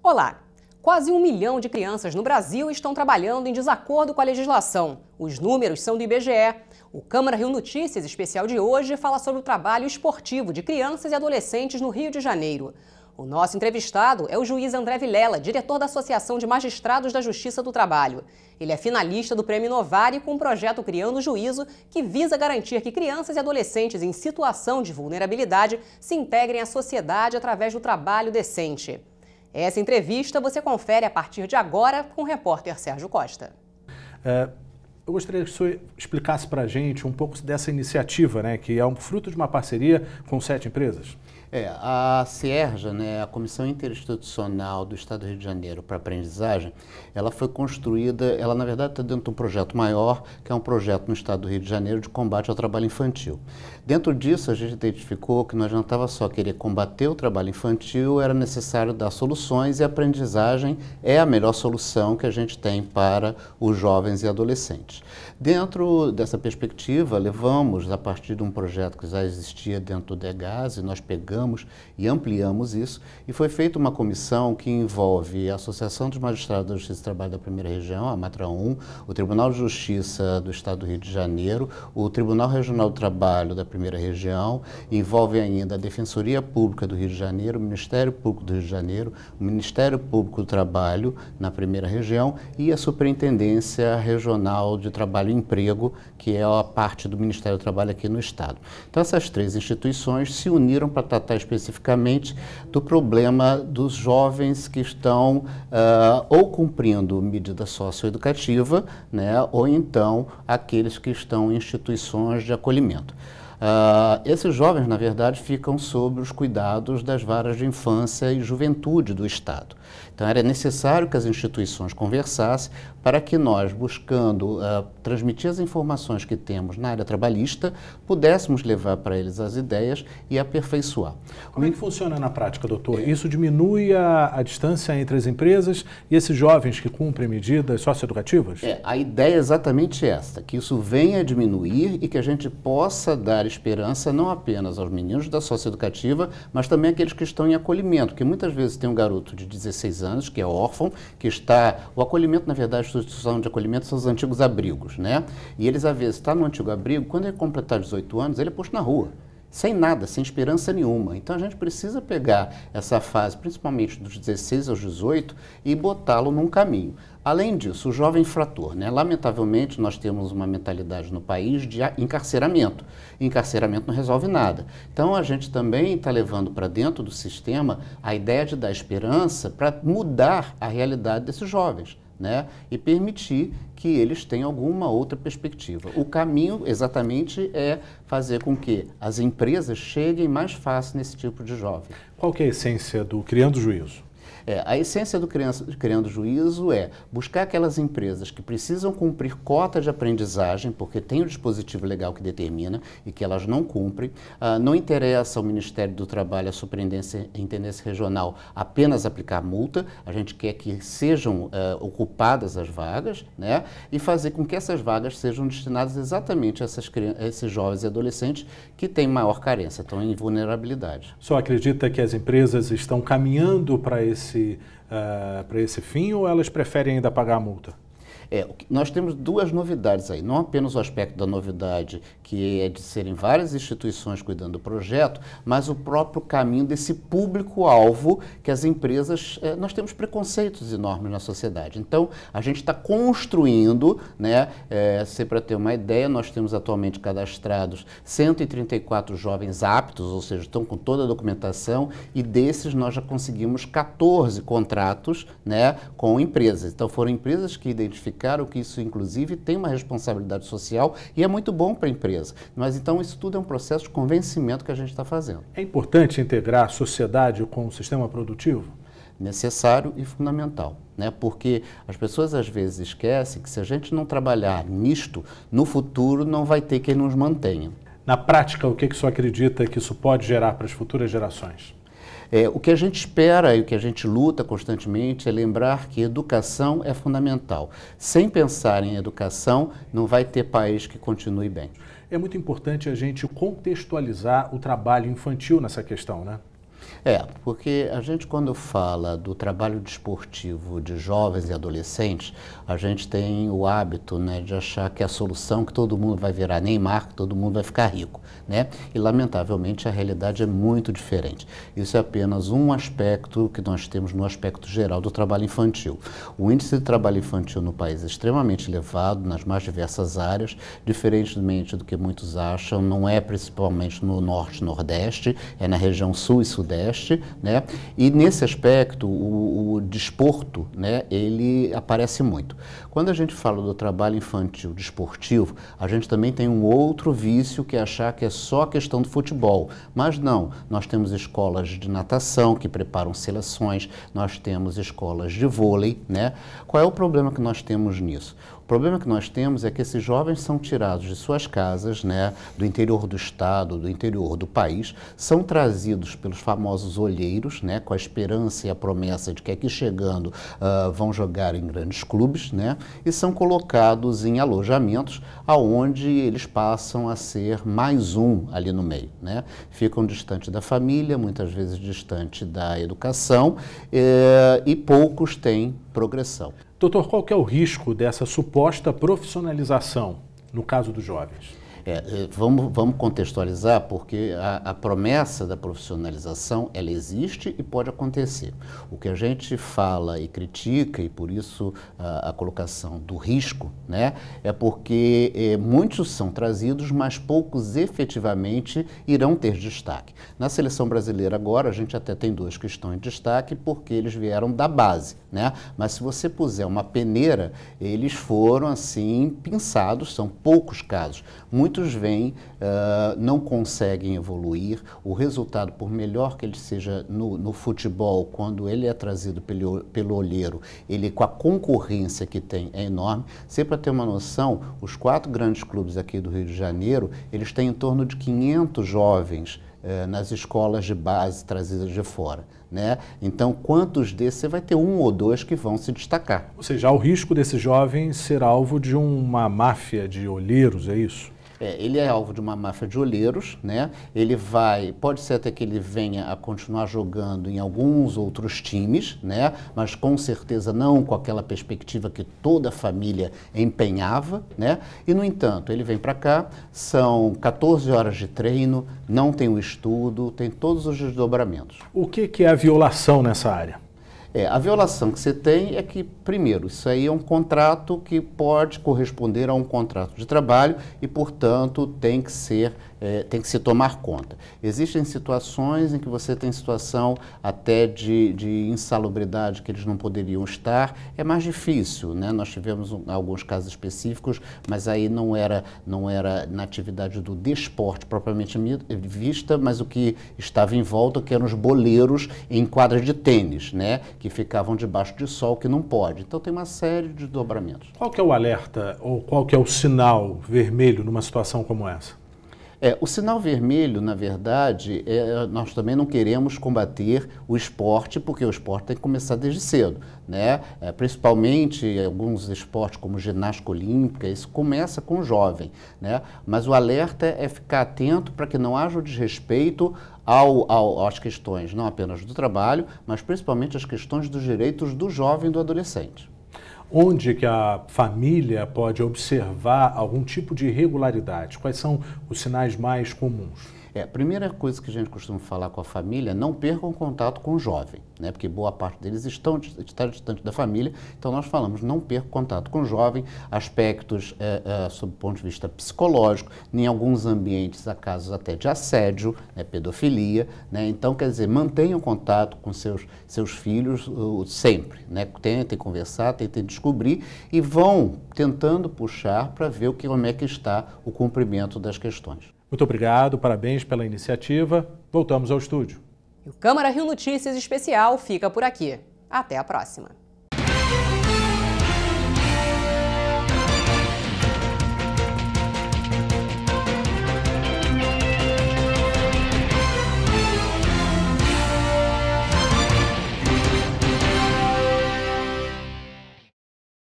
Olá! Quase 1 milhão de crianças no Brasil estão trabalhando em desacordo com a legislação. Os números são do IBGE. O Câmara Rio Notícias especial de hoje fala sobre o trabalho esportivo de crianças e adolescentes no Rio de Janeiro. O nosso entrevistado é o juiz André Vilela, diretor da Associação de Magistrados da Justiça do Trabalho. Ele é finalista do Prêmio Novari com o projeto Criando Juízo, que visa garantir que crianças e adolescentes em situação de vulnerabilidade se integrem à sociedade através do trabalho decente. Essa entrevista você confere a partir de agora com o repórter Sérgio Costa. Eu gostaria que o senhor explicasse para a gente um pouco dessa iniciativa, né, que é um fruto de uma parceria com 7 empresas. A CIERJA, a Comissão Interinstitucional do Estado do Rio de Janeiro para a Aprendizagem, ela foi construída, ela na verdade está dentro de um projeto maior, que é um projeto no Estado do Rio de Janeiro de combate ao trabalho infantil. Dentro disso, a gente identificou que não adiantava só querer combater o trabalho infantil, era necessário dar soluções e a aprendizagem é a melhor solução que a gente tem para os jovens e adolescentes. Dentro dessa perspectiva, levamos, a partir de um projeto que já existia dentro do DEGAS, e nós pegamos e ampliamos isso, e foi feita uma comissão que envolve a Associação dos Magistrados da Justiça do Trabalho da Primeira Região, a MATRA1, o Tribunal de Justiça do Estado do Rio de Janeiro, o Tribunal Regional do Trabalho da Primeira Região, envolve ainda a Defensoria Pública do Rio de Janeiro, o Ministério Público do Rio de Janeiro, o Ministério Público do Trabalho na Primeira Região e a Superintendência Regional de Trabalho e Emprego, que é a parte do Ministério do Trabalho aqui no Estado. Então essas 3 instituições se uniram para tratar especificamente do problema dos jovens que estão ou cumprindo medida socioeducativa, ou então aqueles que estão em instituições de acolhimento. Esses jovens, na verdade, ficam sob os cuidados das varas de infância e juventude do Estado. Então, era necessário que as instituições conversassem para que nós, buscando transmitir as informações que temos na área trabalhista, pudéssemos levar para eles as ideias e aperfeiçoar. Como é que funciona na prática, doutor? Isso diminui a distância entre as empresas e esses jovens que cumprem medidas socioeducativas? A ideia é exatamente essa, que isso venha a diminuir e que a gente possa dar esperança não apenas aos meninos da socioeducativa, mas também àqueles que estão em acolhimento, porque muitas vezes tem um garoto de 16 anos, que é órfão, que está... O acolhimento, na verdade, a instituição de acolhimento são os antigos abrigos, E eles, às vezes, estão no antigo abrigo, quando ele completar 18 anos, ele é posto na rua, sem nada, sem esperança nenhuma. Então, a gente precisa pegar essa fase, principalmente dos 16 aos 18, e botá-lo num caminho. Além disso, o jovem infrator, Lamentavelmente, nós temos uma mentalidade no país de encarceramento. Encarceramento não resolve nada. Então, a gente também está levando para dentro do sistema a ideia de dar esperança para mudar a realidade desses jovens, e permitir que eles tenham alguma outra perspectiva. O caminho, exatamente, é fazer com que as empresas cheguem mais fácil nesse tipo de jovem. Qual que é a essência do Criando Juízo? A essência do Criando Juízo é buscar aquelas empresas que precisam cumprir cota de aprendizagem, porque tem o dispositivo legal que determina e que elas não cumprem. Não interessa ao Ministério do Trabalho, à Superintendência Regional, apenas aplicar multa. A gente quer que sejam ocupadas as vagas, e fazer com que essas vagas sejam destinadas exatamente a esses jovens e adolescentes que têm maior carência, estão em vulnerabilidade. O senhor acredita que as empresas estão caminhando para esse fim ou elas preferem ainda pagar a multa? Nós temos 2 novidades aí, não apenas o aspecto da novidade, que é de serem várias instituições cuidando do projeto, mas o próprio caminho desse público-alvo que as empresas... nós temos preconceitos enormes na sociedade. Então, a gente está construindo, se para ter uma ideia, nós temos atualmente cadastrados 134 jovens aptos, ou seja, estão com toda a documentação, e desses nós já conseguimos 14 contratos, com empresas. Então, foram empresas que identificaram que isso, inclusive, tem uma responsabilidade social e é muito bom para a empresa. Mas, então, isso tudo é um processo de convencimento que a gente está fazendo. É importante integrar a sociedade com o sistema produtivo? Necessário e fundamental, porque as pessoas, às vezes, esquecem que se a gente não trabalhar nisto, no futuro não vai ter quem nos mantenha. Na prática, o que o senhor acredita que isso pode gerar para as futuras gerações? O que a gente espera e o que a gente luta constantemente é lembrar que educação é fundamental. Sem pensar em educação, não vai ter país que continue bem. É muito importante a gente contextualizar o trabalho infantil nessa questão, Porque a gente, quando fala do trabalho desportivo de jovens e adolescentes, a gente tem o hábito, né, de achar que é a solução, que todo mundo vai virar Neymar, que todo mundo vai ficar rico, né? E, lamentavelmente, a realidade é muito diferente. Isso é apenas um aspecto que nós temos no aspecto geral do trabalho infantil. O índice de trabalho infantil no país é extremamente elevado, nas mais diversas áreas, diferentemente do que muitos acham, não é principalmente no norte e nordeste, é na região sul e sudeste, né? E nesse aspecto o desporto, né, ele aparece muito. Quando a gente fala do trabalho infantil desportivo, a gente também tem um outro vício, que é achar que é só a questão do futebol, mas não, nós temos escolas de natação que preparam seleções, nós temos escolas de vôlei, né? Qual é o problema que nós temos nisso? O problema que nós temos é que esses jovens são tirados de suas casas, né, do interior do estado, do interior do país, são trazidos pelos famosos olheiros, né, com a esperança e a promessa de que aqui chegando vão jogar em grandes clubes, né, e são colocados em alojamentos aonde eles passam a ser mais um ali no meio, né, ficam distante da família, muitas vezes distante da educação, e poucos têm progressão. Doutor, qual que é o risco dessa suposta profissionalização no caso dos jovens? Vamos contextualizar, porque a promessa da profissionalização, ela existe e pode acontecer. O que a gente fala e critica, e por isso a colocação do risco, né, é porque muitos são trazidos, mas poucos efetivamente irão ter destaque. Na seleção brasileira agora, a gente até tem 2 que estão em destaque, porque eles vieram da base, né? Mas se você puser uma peneira, eles foram assim pinçados, são poucos casos. Muitos vêm, não conseguem evoluir, o resultado, por melhor que ele seja no futebol, quando ele é trazido pelo olheiro, ele com a concorrência que tem é enorme. Sempre para ter uma noção, os 4 grandes clubes aqui do Rio de Janeiro, eles têm em torno de 500 jovens nas escolas de base trazidas de fora, né? Então, quantos desses você vai ter 1 ou 2 que vão se destacar? Ou seja, há o risco desse jovem ser alvo de uma máfia de olheiros, é isso? Ele é alvo de uma máfia de olheiros, né? Pode ser até que ele venha a continuar jogando em alguns outros times, né? Mas com certeza não com aquela perspectiva que toda a família empenhava, né? E, no entanto, ele vem para cá, são 14 horas de treino, não tem o estudo, tem todos os desdobramentos. O que é a violação nessa área? A violação que você tem é que, primeiro, isso aí é um contrato que pode corresponder a um contrato de trabalho e, portanto, tem que se tomar conta. Existem situações em que você tem situação até de insalubridade que eles não poderiam estar, é mais difícil, né? Nós tivemos alguns casos específicos, mas aí não era na atividade do desporto propriamente vista, mas o que estava em volta, que eram os boleiros em quadras de tênis, né? Que ficavam debaixo de sol, que não pode. Então tem uma série de desdobramentos. Qual que é o alerta ou qual que é o sinal vermelho numa situação como essa? O sinal vermelho, na verdade, nós também não queremos combater o esporte, porque o esporte tem que começar desde cedo, né? Principalmente alguns esportes como ginástica olímpica, isso começa com o jovem, né? Mas o alerta é ficar atento para que não haja o desrespeito às questões não apenas do trabalho, mas principalmente as questões dos direitos do jovem e do adolescente. Onde que a família pode observar algum tipo de irregularidade? Quais são os sinais mais comuns? A primeira coisa que a gente costuma falar com a família, não percam contato com o jovem, né? Porque boa parte deles está distante da família, então nós falamos, não perca contato com o jovem, aspectos sob o ponto de vista psicológico, em alguns ambientes há casos até de assédio, né, pedofilia, né? Então, quer dizer, mantenham contato com seus filhos sempre, né? Tentem conversar, tentem descobrir e vão tentando puxar para ver como é que está o cumprimento das questões. Muito obrigado, parabéns pela iniciativa. Voltamos ao estúdio. E o Câmara Rio Notícias Especial fica por aqui. Até a próxima.